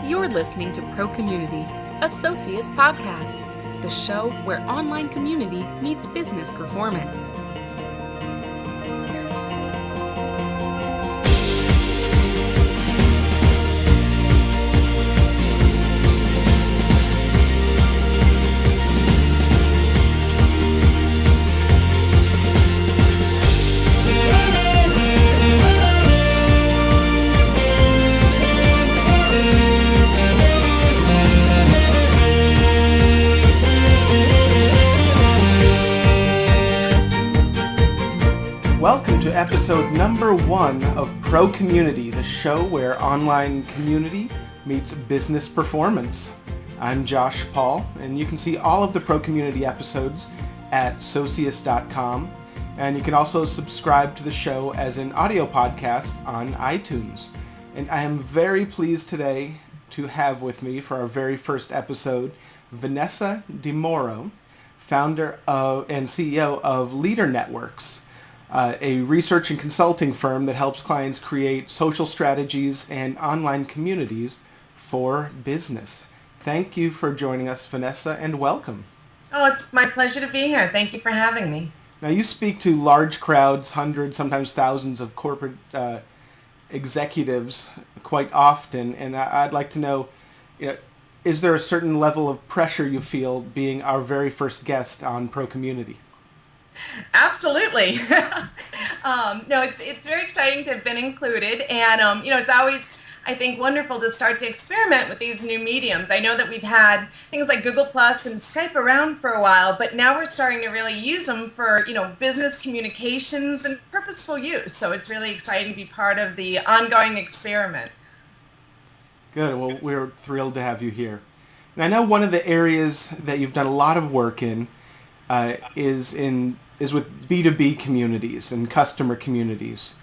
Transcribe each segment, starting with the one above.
You're listening to Pro Community, a Socius podcast, the show where online community meets business performance. Welcome to episode number 1 of Pro Community, the show where online community meets business performance. I'm Josh Paul, and you can see all of the Pro Community episodes at socius.com, and you can also subscribe to the show as an audio podcast on iTunes. And I am very pleased today to have with me for our very first episode, Vanessa DeMoro, founder and CEO of Leader Networks, a research and consulting firm that helps clients create social strategies and online communities for business. Thank you for joining us, Vanessa, and welcome. Oh, it's my pleasure to be here. Thank you for having me. Now, you speak to large crowds, hundreds, sometimes thousands of corporate executives quite often, and I'd like to know, is there a certain level of pressure you feel being our very first guest on Pro Community? Absolutely. No, it's very exciting to have been included, and it's always, I think, wonderful to start to experiment with these new mediums. I know that we've had things like Google Plus and Skype around for a while, but now we're starting to really use them for business communications and purposeful use. So it's really exciting to be part of the ongoing experiment. Good. Well, we're thrilled to have you here. And I know one of the areas that you've done a lot of work in is with BtoB communities and customer communities.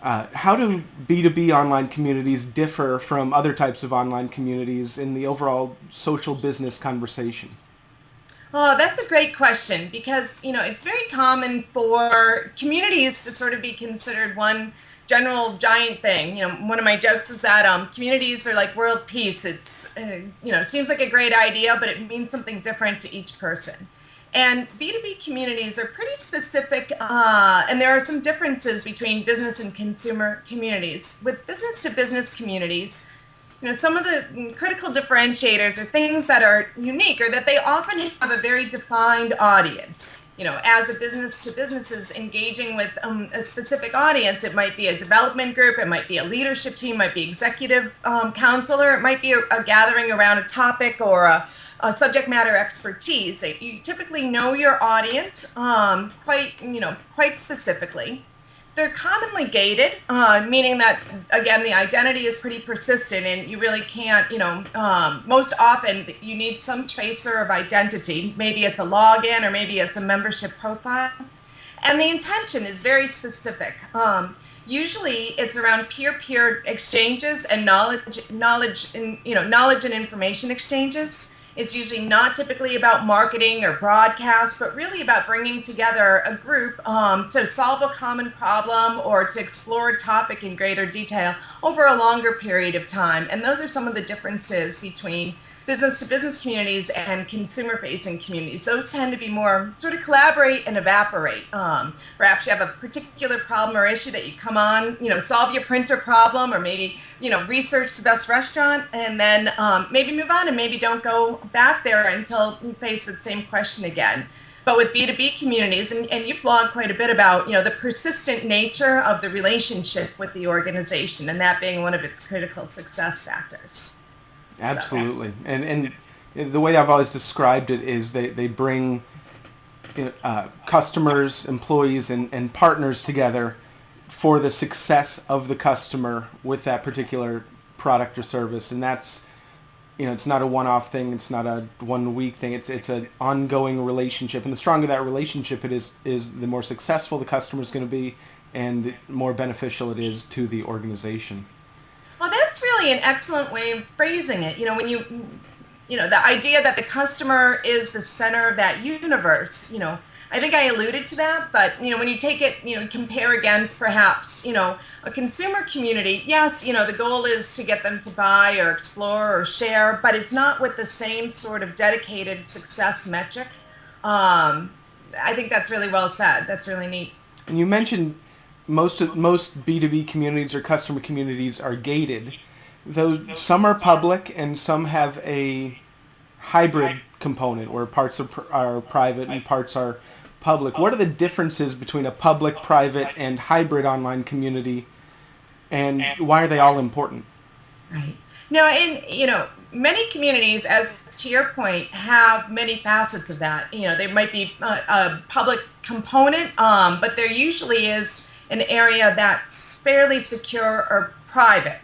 How do BtoB online communities differ from other types of online communities in the overall social business conversation? Oh, that's a great question because, it's very common for communities to sort of be considered one general giant thing. One of my jokes is that communities are like world peace. It's, seems like a great idea, but it means something different to each person. And BtoB communities are pretty specific, and there are some differences between business and consumer communities. With business-to-business communities, some of the critical differentiators or things that are unique are that they often have a very defined audience. As a business-to-business is engaging with a specific audience, it might be a development group, it might be a leadership team, it might be executive council, or it might be a gathering around a topic or a subject matter expertise. You typically know your audience quite specifically. They're commonly gated, meaning that, again, the identity is pretty persistent and you really can't, most often you need some tracer of identity. Maybe it's a login or maybe it's a membership profile. And the intention is very specific. Usually it's around peer-to-peer exchanges and knowledge and information exchanges. It's usually not typically about marketing or broadcast, but really about bringing together a group to solve a common problem or to explore a topic in greater detail over a longer period of time. And those are some of the differences between business-to-business communities and consumer-facing communities. Those tend to be more sort of collaborate and evaporate. Perhaps you have a particular problem or issue that you come on, solve your printer problem, or maybe, research the best restaurant, and then maybe move on and maybe don't go back there until you face the same question again. But with BtoB communities, and you blog quite a bit about, the persistent nature of the relationship with the organization, and that being one of its critical success factors. Absolutely. And the way I've always described it is they bring customers, employees, and partners together for the success of the customer with that particular product or service. And that's, it's not a one-off thing. It's not a one-week thing. It's an ongoing relationship. And the stronger that relationship it is the more successful the customer is going to be and the more beneficial it is to the organization. Well, that's really an excellent way of phrasing it. When the idea that the customer is the center of that universe, I think I alluded to that, but when you take it, compare against perhaps, a consumer community, yes, the goal is to get them to buy or explore or share, but it's not with the same sort of dedicated success metric. I think that's really well said. That's really neat. And you mentioned most B2B communities or customer communities are gated. Though some are public and some have a hybrid component where parts are private and parts are public. What are the differences between a public, private, and hybrid online community, and why are they all important? Right. Now, many communities, as to your point, have many facets of that. There might be a public component, but there usually is an area that's fairly secure or private.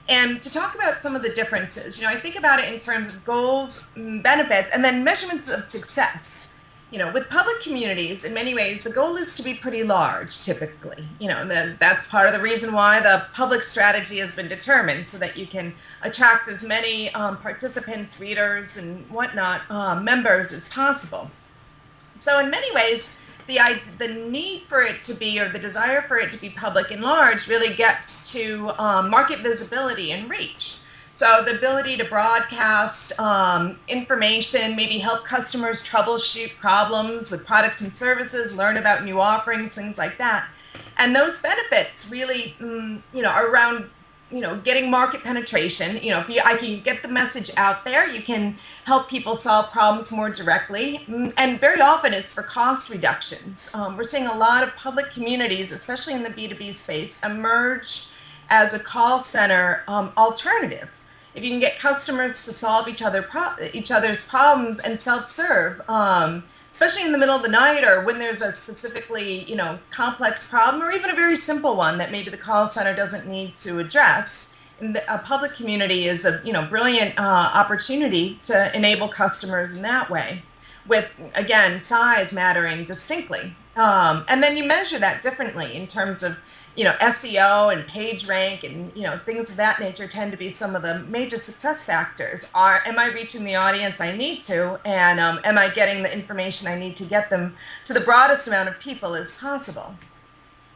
And to talk about some of the differences, I think about it in terms of goals, benefits, and then measurements of success. With public communities, in many ways, the goal is to be pretty large, typically. That's part of the reason why the public strategy has been determined, so that you can attract as many participants, readers, and whatnot, members as possible. So in many ways, the need for it to be, or the desire for it to be public and large, really gets to market visibility and reach. So the ability to broadcast information, maybe help customers troubleshoot problems with products and services, learn about new offerings, things like that. And those benefits really, are around, getting market penetration. If I can get the message out there, you can help people solve problems more directly. And very often it's for cost reductions. We're seeing a lot of public communities, especially in the B2B space, emerge as a call center alternative. If you can get customers to solve each other's problems and self-serve, especially in the middle of the night or when there's a specifically, complex problem, or even a very simple one that maybe the call center doesn't need to address, a public community is a brilliant opportunity to enable customers in that way, with, again, size mattering distinctly. And then you measure that differently in terms of SEO and page rank and, things of that nature tend to be some of the major success factors. Am I reaching the audience I need to? And am I getting the information I need to get them to the broadest amount of people as possible?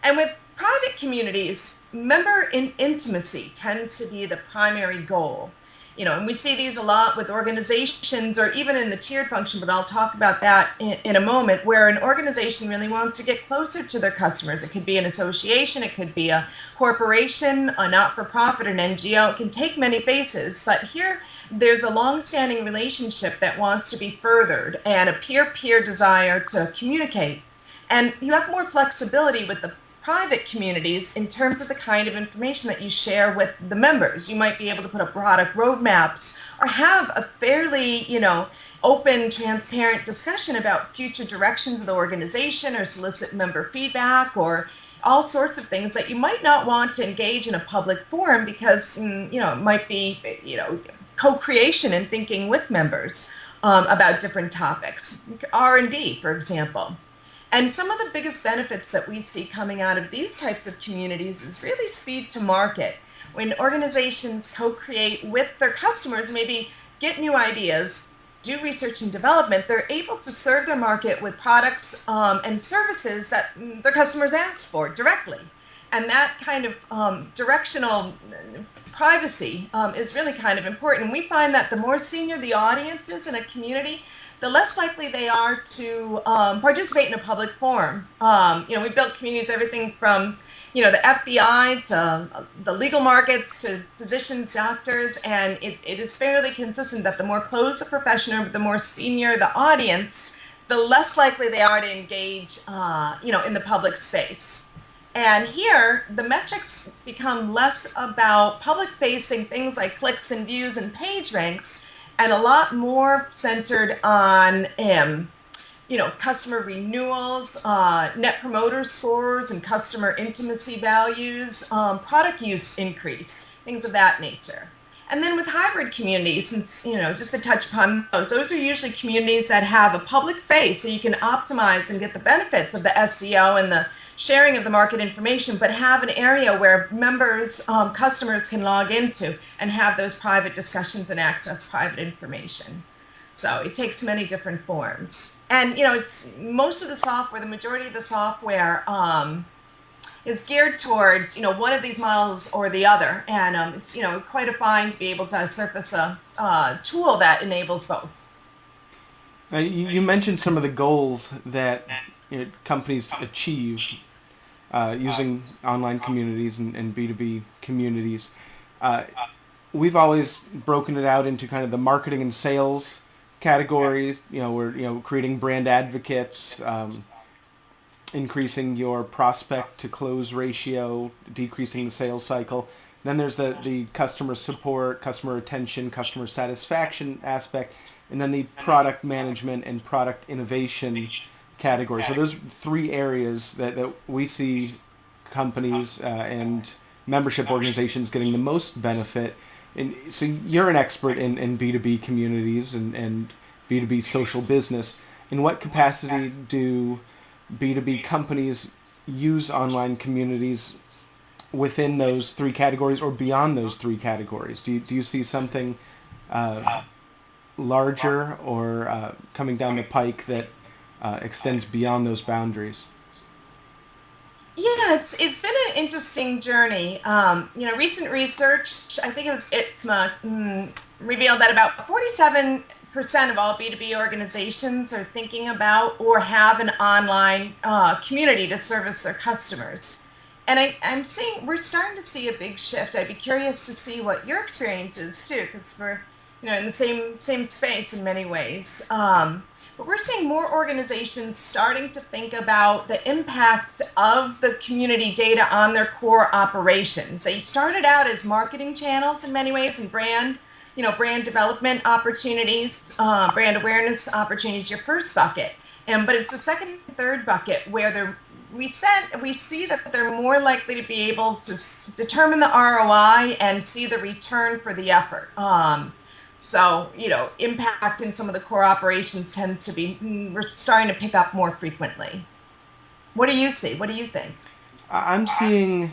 And with private communities, member intimacy tends to be the primary goal. And we see these a lot with organizations or even in the tiered function, but I'll talk about that in a moment, where an organization really wants to get closer to their customers. It could be an association, it could be a corporation, a not-for-profit, an NGO. It can take many faces, but here there's a long-standing relationship that wants to be furthered and a peer-peer desire to communicate. And you have more flexibility with the private communities in terms of the kind of information that you share with the members. You might be able to put up product roadmaps or have a fairly, open, transparent discussion about future directions of the organization, or solicit member feedback, or all sorts of things that you might not want to engage in a public forum because, it might be, co-creation and thinking with members about different topics. R&D, for example. And some of the biggest benefits that we see coming out of these types of communities is really speed to market. When organizations co-create with their customers, maybe get new ideas, do research and development, they're able to serve their market with products and services that their customers ask for directly. And that kind of directional privacy is really kind of important. And we find that the more senior the audience is in a community, the less likely they are to participate in a public forum. We built communities, everything from, the FBI to the legal markets to physicians, doctors, and it is fairly consistent that the more closed the profession or the more senior the audience, the less likely they are to engage, in the public space. And here, the metrics become less about public-facing things like clicks and views and page ranks, and a lot more centered on, customer renewals, net promoter scores, and customer intimacy values, product use increase, things of that nature. And then with hybrid communities, since, just to touch upon those are usually communities that have a public face, so you can optimize and get the benefits of the SEO and the sharing of the market information, but have an area where members, customers can log into and have those private discussions and access private information. So it takes many different forms. And, it's most of the software, the majority of the software is geared towards, one of these models or the other. And it's, quite a find to be able to surface a tool that enables both. You mentioned some of the goals that companies achieve using online communities and B2B communities. Uh, we've always broken it out into kind of the marketing and sales categories. We're creating brand advocates, increasing your prospect to close ratio, decreasing the sales cycle. Then there's the customer support, customer retention, customer satisfaction aspect, and then the product management and product innovation category. So those three areas that we see companies and membership organizations getting the most benefit. And so you're an expert in B2B communities and B2B social business. In what capacity do B2B companies use online communities within those three categories or beyond those three categories? Do you see something larger or coming down the pike that extends beyond those boundaries? Yeah, it's been an interesting journey. Recent research, I think it was ITSMA, revealed that about 47% of all B2B organizations are thinking about or have an online community to service their customers. And we're starting to see a big shift. I'd be curious to see what your experience is too, because we're, in the same space in many ways. But we're seeing more organizations starting to think about the impact of the community data on their core operations. They started out as marketing channels in many ways and brand development opportunities, brand awareness opportunities, your first bucket. But it's the second and third bucket where we see that they're more likely to be able to determine the ROI and see the return for the effort. So, impacting some of the core operations tends to be, we're starting to pick up more frequently. What do you see? What do you think? I'm seeing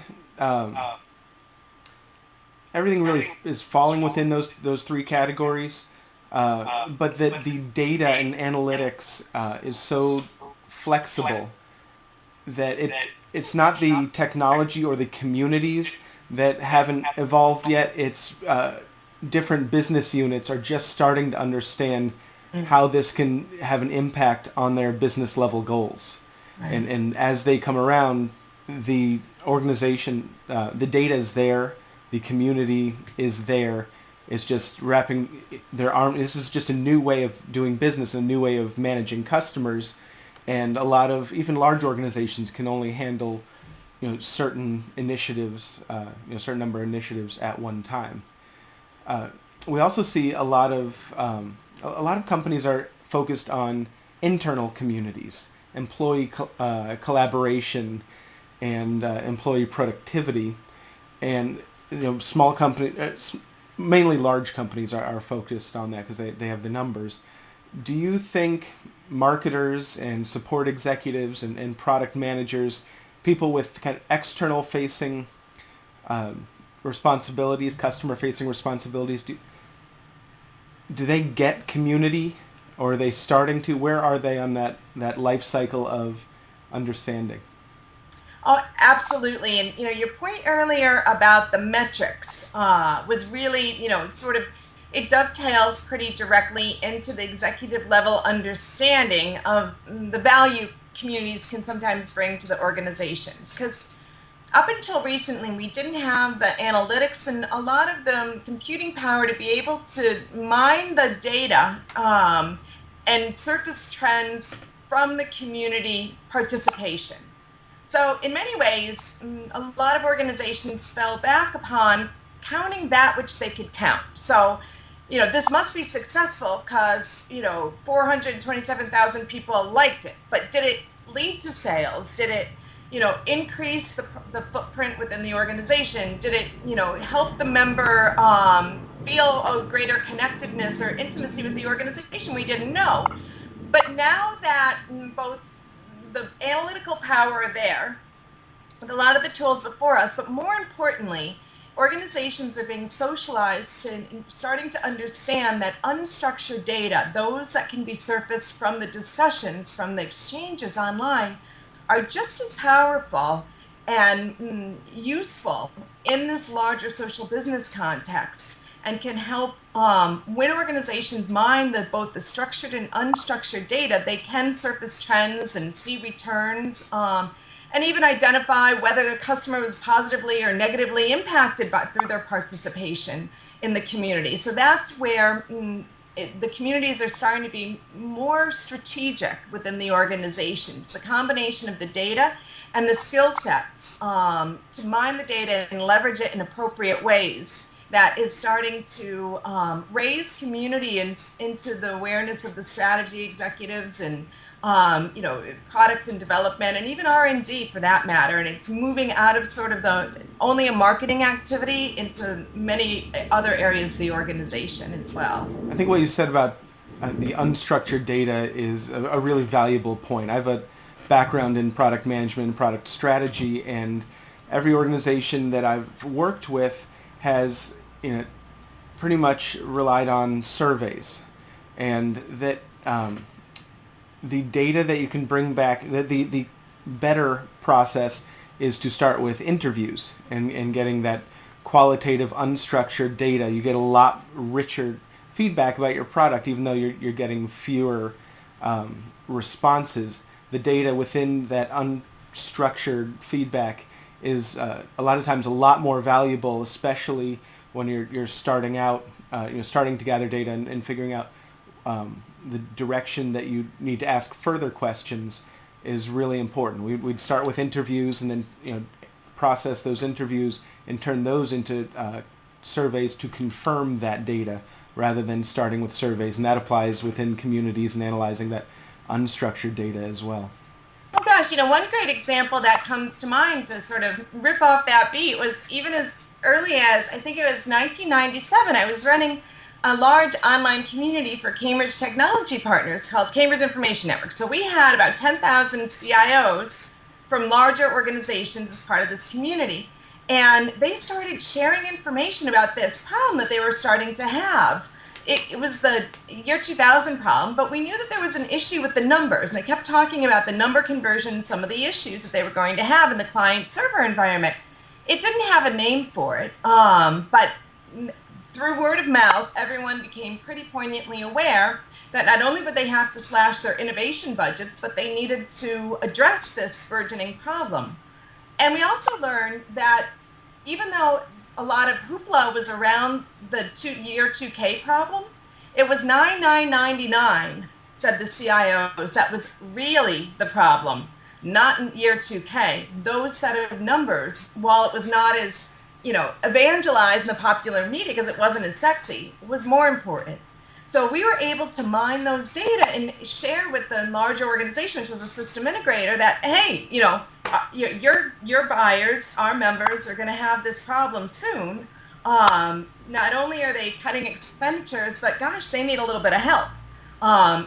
everything really is falling within those three categories, but that the data and analytics is so flexible that it's not the technology or the communities that haven't evolved yet. It's different business units are just starting to understand how this can have an impact on their business level goals. Right. And as they come around, the organization, the data is there, the community is there. It's just wrapping their arm. This is just a new way of doing business, a new way of managing customers. And a lot of even large organizations can only handle certain initiatives, certain number of initiatives at one time. We also see a lot of companies are focused on internal communities, employee collaboration, and employee productivity, and small companies, mainly large companies, are focused on that because they have the numbers. Do you think marketers and support executives and product managers, people with kind of external facing responsibilities, customer-facing responsibilities, do they get community, or are they starting to? Where are they on that life cycle of understanding? Oh, absolutely. And, your point earlier about the metrics was really, it dovetails pretty directly into the executive level understanding of the value communities can sometimes bring to the organizations. Because up until recently, we didn't have the analytics and a lot of the computing power to be able to mine the data and surface trends from the community participation. So in many ways, a lot of organizations fell back upon counting that which they could count. So, this must be successful because, 427,000 people liked it. But did it lead to sales? Did it increase the footprint within the organization? Did it, help the member feel a greater connectedness or intimacy with the organization? We didn't know. But now that both the analytical power are there, with a lot of the tools before us, but more importantly, organizations are being socialized to starting to understand that unstructured data, those that can be surfaced from the discussions, from the exchanges online, are just as powerful and useful in this larger social business context, and can help when organizations mine both the structured and unstructured data. They can surface trends and see returns, and even identify whether the customer was positively or negatively impacted through their participation in the community. So that's where the communities are starting to be more strategic within the organizations. The combination of the data and the skill sets to mine the data and leverage it in appropriate ways, that is starting to raise community into the awareness of the strategy executives and product and development, and even R&D for that matter. And it's moving out of sort of the only a marketing activity into many other areas of the organization as well. I think what you said about the unstructured data is a really valuable point. I have a background in product management and product strategy, and every organization that I've worked with has pretty much relied on surveys, and that the data that you can bring back, the better process is to start with interviews and getting that qualitative unstructured data. You get a lot richer feedback about your product, even though you're getting fewer responses. The data within that unstructured feedback is a lot of times a lot more valuable, especially when you're starting out, starting to gather data and figuring out the direction that you need to ask further questions is really important. We'd start with interviews and then process those interviews and turn those into surveys to confirm that data, rather than starting with surveys. And that applies within communities and analyzing that unstructured data as well. Oh gosh, one great example that comes to mind to sort of riff off that beat was even as early as, I think it was 1997, I was running a large online community for Cambridge technology partners called Cambridge Information Network. So we had about 10,000 CIOs from larger organizations as part of this community. And they started sharing information about this problem that they were starting to have. It was the year 2000 problem, but we knew that there was an issue with the numbers. And they kept talking about the number conversion, some of the issues that they were going to have in the client server environment. It didn't have a name for it, but through word of mouth, everyone became pretty poignantly aware that not only would they have to slash their innovation budgets, but they needed to address this burgeoning problem. And we also learned that even though a lot of hoopla was around the year 2K problem, it was 9999, said the CIOs, that was really the problem, not in year 2K. Those set of numbers, while it was not as evangelized in the popular media because it wasn't as sexy, was more important. So we were able to mine those data and share with the larger organization, which was a system integrator, that, hey, your buyers, our members, are going to have this problem soon. Not only are they cutting expenditures, but gosh, they need a little bit of help.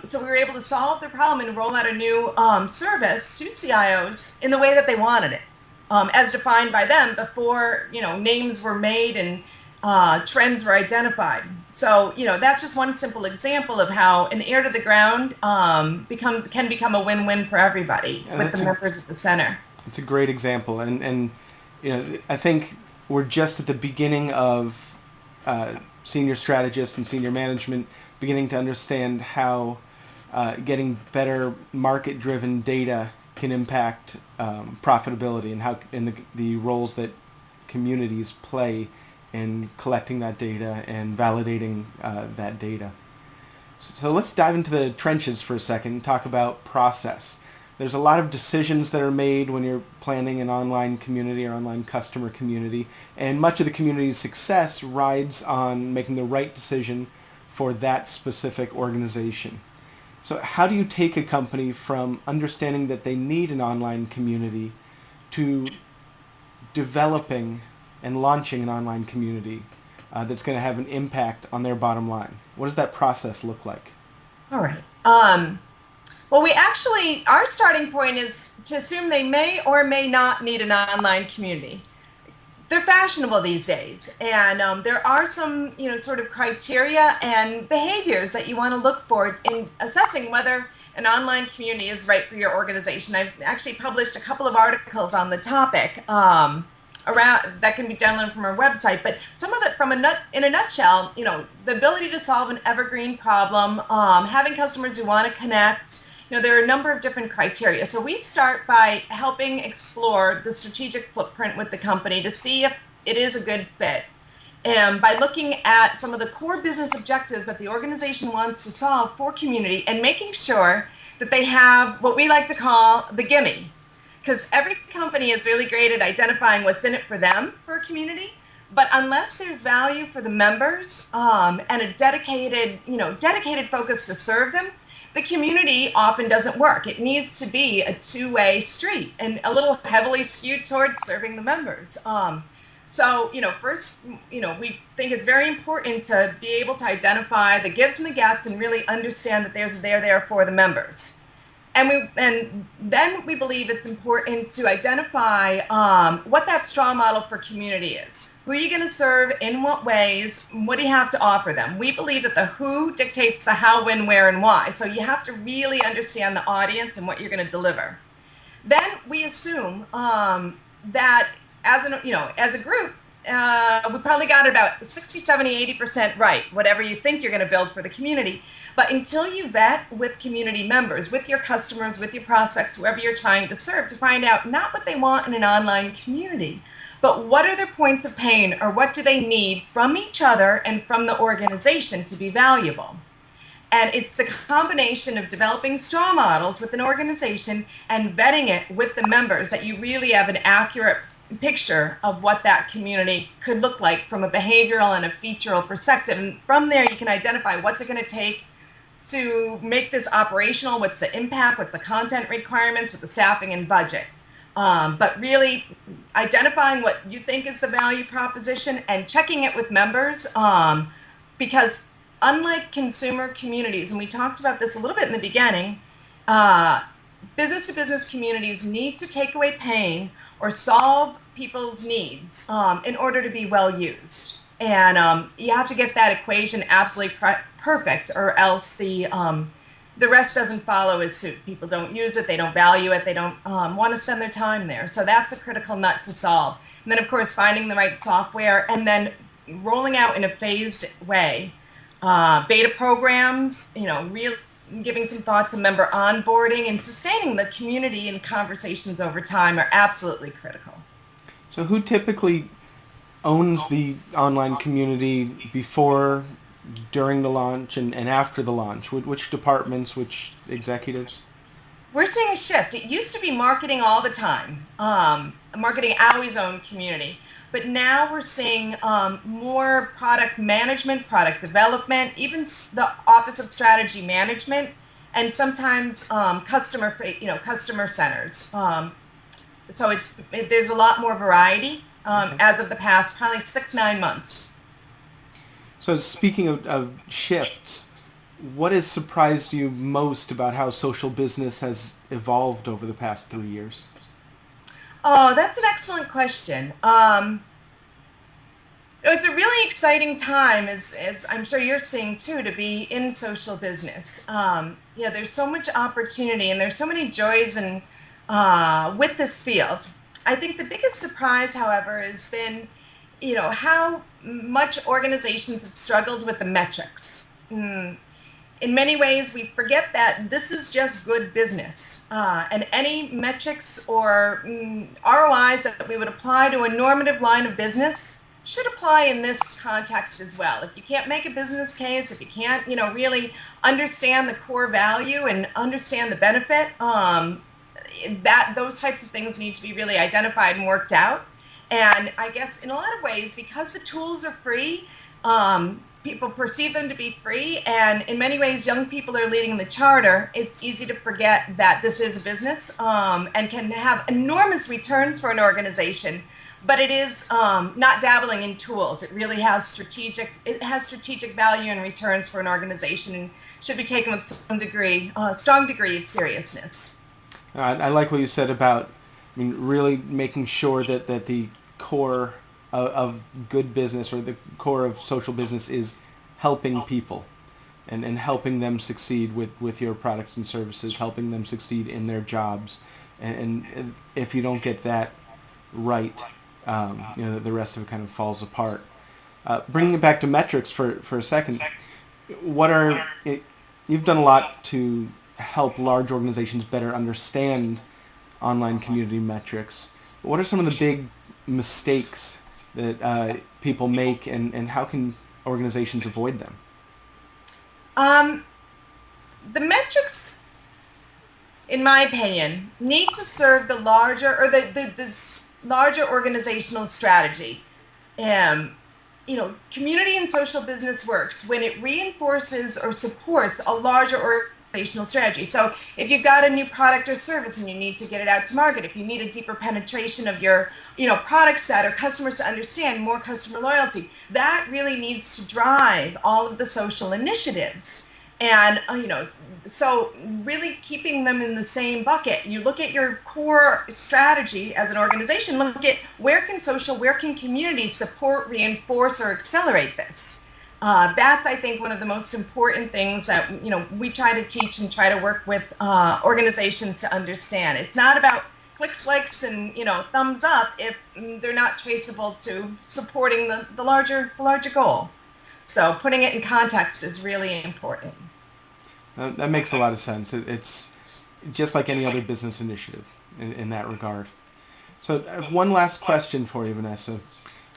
So we were able to solve their problem and roll out a new service to CIOs in the way that they wanted it, as defined by them before names were made and trends were identified. So that's just one simple example of how an ear to the ground can become a win-win for everybody, with the members at the center. It's a great example, and I think we're just at the beginning of senior strategists and senior management beginning to understand how getting better market-driven data can impact profitability, and how the roles that communities play in collecting that data and validating that data. So let's dive into the trenches for a second and talk about process. There's a lot of decisions that are made when you're planning an online community or online customer community, and much of the community's success rides on making the right decision for that specific organization. So how do you take a company from understanding that they need an online community to developing and launching an online community that's going to have an impact on their bottom line? What does that process look like? All right. Well, our starting point is to assume they may or may not need an online community. they're fashionable these days, and there are some, sort of criteria and behaviors that you want to look for in assessing whether an online community is right for your organization. I've actually published a couple of articles on the topic around that can be downloaded from our website. But some of the, in a nutshell, the ability to solve an evergreen problem, having customers who want to connect. There are a number of different criteria. So we start by helping explore the strategic footprint with the company to see if it is a good fit. And by looking at some of the core business objectives that the organization wants to solve for community and making sure that they have what we like to call the gimme. Because every company is really great at identifying what's in it for them, for a community. But unless there's value for the members and a dedicated focus to serve them, the community often doesn't work. It needs to be a two-way street and a little heavily skewed towards serving the members. First, we think it's very important to be able to identify the gives and the gets and really understand that they're there for the members. And then we believe it's important to identify what that straw model for community is. Who are you going to serve? In what ways? What do you have to offer them? We believe that the who dictates the how, when, where, and why. So you have to really understand the audience and what you're going to deliver. Then we assume that as a group, we probably got about 60, 70, 80% right, whatever you think you're going to build for the community. But until you vet with community members, with your customers, with your prospects, whoever you're trying to serve, to find out not what they want in an online community, but what are their points of pain, or what do they need from each other and from the organization to be valuable? And it's the combination of developing straw models with an organization and vetting it with the members that you really have an accurate picture of what that community could look like from a behavioral and a featural perspective. And from there, you can identify what's it going to take to make this operational, what's the impact, what's the content requirements with the staffing and budget. But really identifying what you think is the value proposition and checking it with members, because unlike consumer communities, and we talked about this a little bit in the beginning, business-to-business communities need to take away pain or solve people's needs in order to be well used. And you have to get that equation absolutely perfect, or else the rest doesn't follow as suit. People don't use it, they don't value it, they don't want to spend their time there. So that's a critical nut to solve. And then, of course, finding the right software and then rolling out in a phased way. Beta programs, really giving some thought to member onboarding and sustaining the community and conversations over time are absolutely critical. So who typically owns the online community before, during the launch, and after the launch? Which departments, which executives? We're seeing a shift. It used to be marketing all the time, marketing always owned community. But now we're seeing more product management, product development, even the Office of Strategy Management, and sometimes customer centers. So there's a lot more variety as of the past probably 6-9 months. So speaking of shifts, what has surprised you most about how social business has evolved over the past 3 years? Oh, that's an excellent question. It's a really exciting time, as I'm sure you're seeing too, to be in social business. There's so much opportunity and there's so many joys and with this field. I think the biggest surprise, however, has been, how much organizations have struggled with the metrics. In many ways, we forget that this is just good business. And any metrics or ROIs that we would apply to a normative line of business should apply in this context as well. If you can't make a business case, if you can't, really understand the core value and understand the benefit, those types of things need to be really identified and worked out. And I guess in a lot of ways, because the tools are free, people perceive them to be free, and in many ways, young people are leading the charter. It's easy to forget that this is a business and can have enormous returns for an organization, but it is not dabbling in tools. It really has strategic value and returns for an organization, and should be taken with strong degree of seriousness. I like what you said about, really making sure that the core of good business, or the core of social business, is helping people and helping them succeed with your products and services, helping them succeed in their jobs. And if you don't get that right, the rest of it kind of falls apart. Bringing it back to metrics for a second, you've done a lot to help large organizations better understand online community metrics. What are some of the big mistakes that people make, and how can organizations avoid them? The metrics, in my opinion, need to serve the larger, or the larger organizational strategy. Community and social business works when it reinforces or supports a larger organizational strategy. So if you've got a new product or service and you need to get it out to market, if you need a deeper penetration of your, product set, or customers to understand more customer loyalty, that really needs to drive all of the social initiatives. And, so really keeping them in the same bucket. You look at your core strategy as an organization, look at where can community support, reinforce, or accelerate this. That's, I think, one of the most important things that, we try to teach and try to work with organizations to understand. It's not about clicks, likes, and, thumbs up if they're not traceable to supporting the larger goal. So putting it in context is really important. That makes a lot of sense. It's just like any other business initiative in that regard. So I have one last question for you, Vanessa.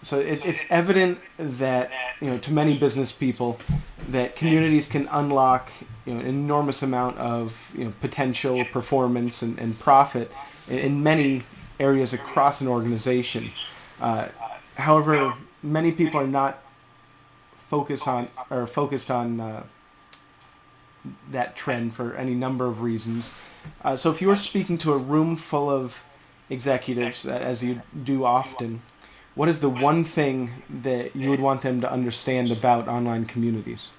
So it's evident that, to many business people, that communities can unlock, an enormous amount of, potential, performance, and profit in many areas across an organization. However, many people are not focused on that trend for any number of reasons. So if you were speaking to a room full of executives, as you do often, what is the one thing that you would want them to understand about online communities?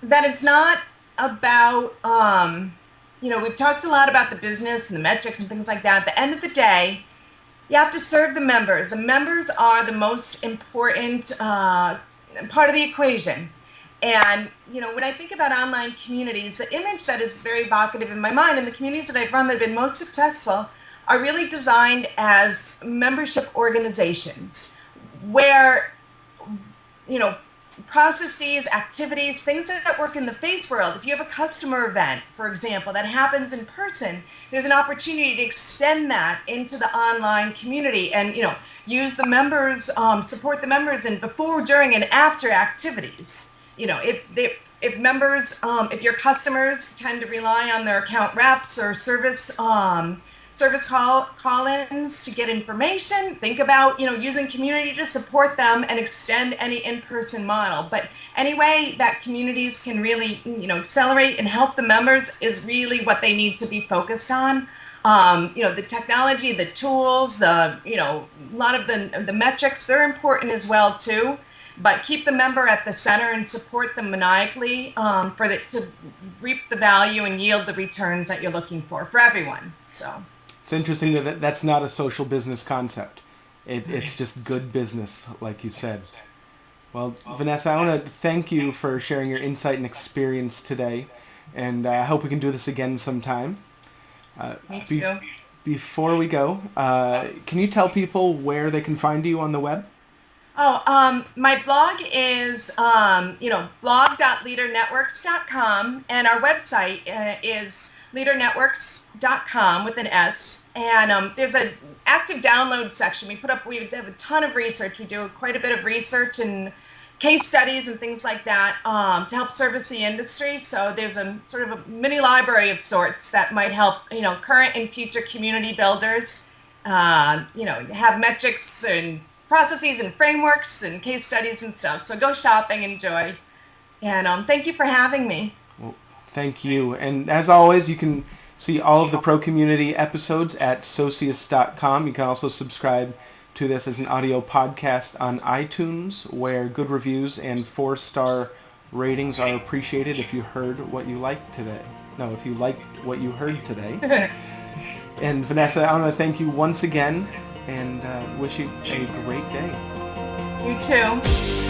That it's not about, we've talked a lot about the business and the metrics and things like that. At the end of the day, you have to serve the members. The members are the most important part of the equation. And, when I think about online communities, the image that is very evocative in my mind, and the communities that I've run that have been most successful, are really designed as membership organizations where, processes, activities, things that work in the face world. If you have a customer event, for example, that happens in person, there's an opportunity to extend that into the online community and, use the members, support the members in before, during, and after activities. If members, if your customers tend to rely on their account reps or service call-ins to get information, think about, using community to support them and extend any in-person model. But anyway, that communities can really, accelerate and help the members is really what they need to be focused on. The technology, the tools, a lot of the metrics, they're important as well too. But keep the member at the center and support them maniacally to reap the value and yield the returns that you're looking for everyone. So it's interesting that that's not a social business concept. It's just good business, like you said. Well, Vanessa, I want to thank you for sharing your insight and experience today, and I hope we can do this again sometime. Me too. Before we go, can you tell people where they can find you on the web? My blog is, blog.leadernetworks.com, and our website is leadernetworks.com with an S. And there's an active download section. We have a ton of research. We do quite a bit of research and case studies and things like that to help service the industry. So there's a sort of a mini library of sorts that might help, current and future community builders, have metrics and processes and frameworks and case studies and stuff. So go shopping, enjoy. And thank you for having me. Well, thank you. And as always, you can see all of the Pro Community episodes at socius.com. You can also subscribe to this as an audio podcast on iTunes, where good reviews and 4-star ratings are appreciated if you heard what you liked today. No, if you liked what you heard today. And Vanessa, I want to thank you once again and wish you a great day. You too.